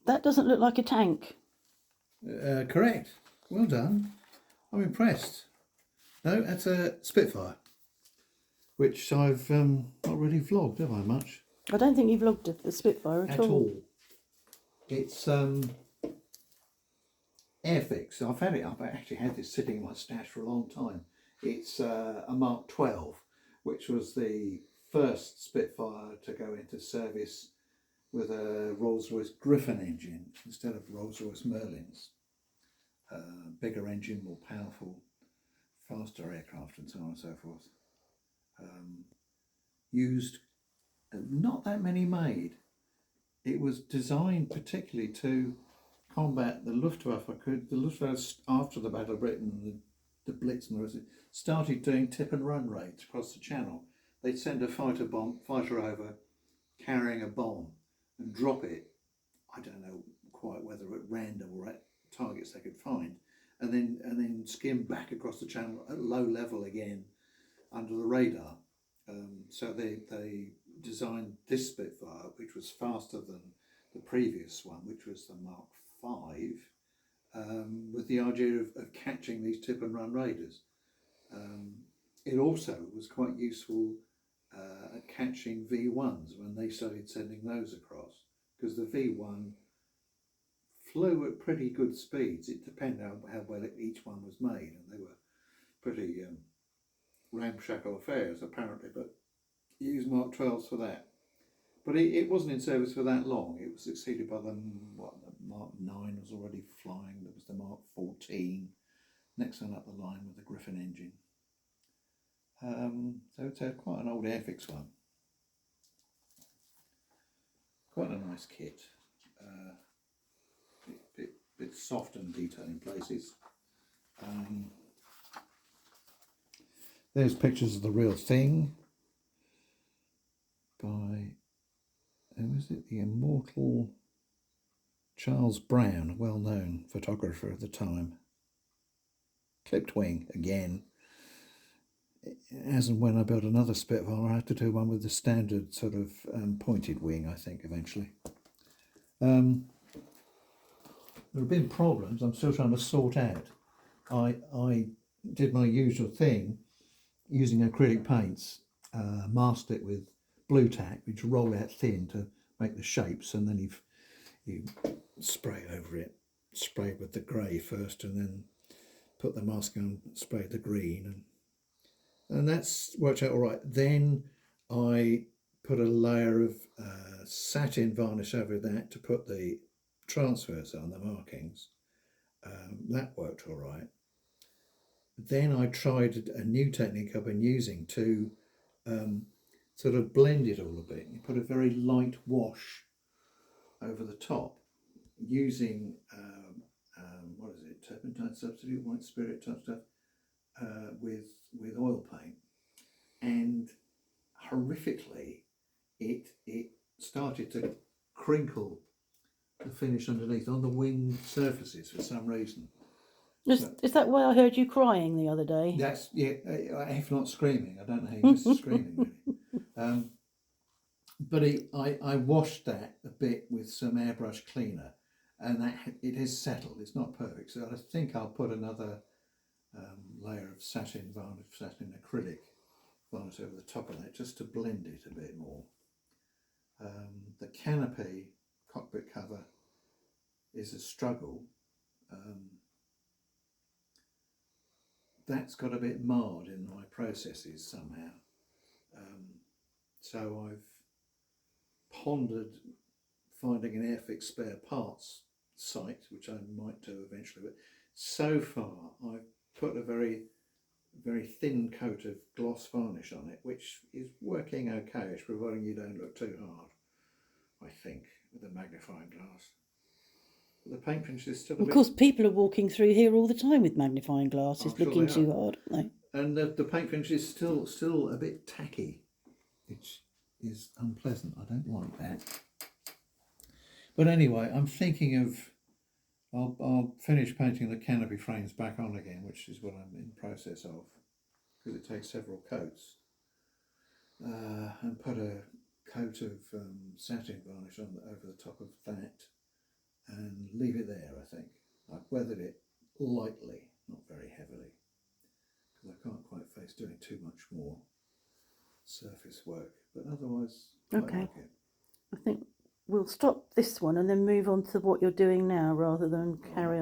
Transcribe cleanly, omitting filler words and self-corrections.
That doesn't look like a tank. Correct. Well done. I'm impressed. No, that's a Spitfire, which I've not really vlogged, have I, much? I don't think you've logged the Spitfire at all. It's Airfix. I've actually had this sitting in my stash for a long time. It's a Mark 12, which was the first Spitfire to go into service with a Rolls-Royce Griffon engine instead of Rolls-Royce Merlins. Bigger engine, more powerful, faster aircraft and so on and so forth. Used not that many made. It was designed particularly to combat the Luftwaffe. The Luftwaffe, after the Battle of Britain, the Blitz and the rest, started doing tip and run raids across the Channel. They'd send a fighter over carrying a bomb and drop it, I don't know quite whether at random or at targets they could find, and then skim back across the Channel at low level again under the radar. So they designed this Spitfire, which was faster than the previous one, which was the Mark 5, with the idea of catching these tip and run raiders. It also was quite useful at catching V1s when they started sending those across, because the V1 flew at pretty good speeds. It depended on how well each one was made, and they were pretty ramshackle affairs apparently, but used Mark 12s for that. But it wasn't in service for that long. It was succeeded by the Mark 9 was already flying. There was the Mark 14, next one up the line with the Griffon engine. So it's quite an old Airfix one. Quite a nice kit. Bit soft and detailed in places. There's pictures of the real thing by, who is it? The immortal Charles Brown, a well-known photographer of the time. Clipped wing again. As and when I built another Spitfire, I had to do one with the standard sort of pointed wing, I think, eventually. There have been problems I'm still trying to sort out. I did my usual thing using acrylic paints, masked it with blue tack, which roll out thin to make the shapes, and then you spray over it, spray with the grey first, and then put the mask on, spray the green, and that's worked out all right. Then I put a layer of satin varnish over that to put the transfers on, the markings. That worked all right. Then I tried a new technique I've been using to sort of blend it all a bit. You put a very light wash over the top using what is it, turpentine substitute, white spirit type stuff, with oil paint, and horrifically it started to crinkle the finish underneath on the wing surfaces for some reason. Is that why I heard you crying the other day? That's, yeah, if not screaming. I don't know how you missed screaming really. But I washed that a bit with some airbrush cleaner, and it has settled. It's not perfect, so I think I'll put another layer of satin acrylic varnish over the top of that just to blend it a bit more. The canopy cockpit cover is a struggle. That's got a bit marred in my processes somehow. So I've pondered finding an Airfix spare parts site, which I might do eventually, but so far I've put a very, very thin coat of gloss varnish on it, which is working okayish, providing you don't look too hard, I think, with a magnifying glass. But the paint finish is still a bit... Of course, people are walking through here all the time with magnifying glasses, looking too hard, aren't they? And the paint finish is still a bit tacky, which is unpleasant. I don't like that. But anyway, I'm thinking of... I'll finish painting the canopy frames back on again, which is what I'm in process of, because it takes several coats, and put a coat of satin varnish over the top of that and leave it there, I think. I've weathered it lightly, not very heavily, because I can't quite face doing too much more surface work, but otherwise quite Okay. like it. I think we'll stop this one and then move on to what you're doing now rather than carry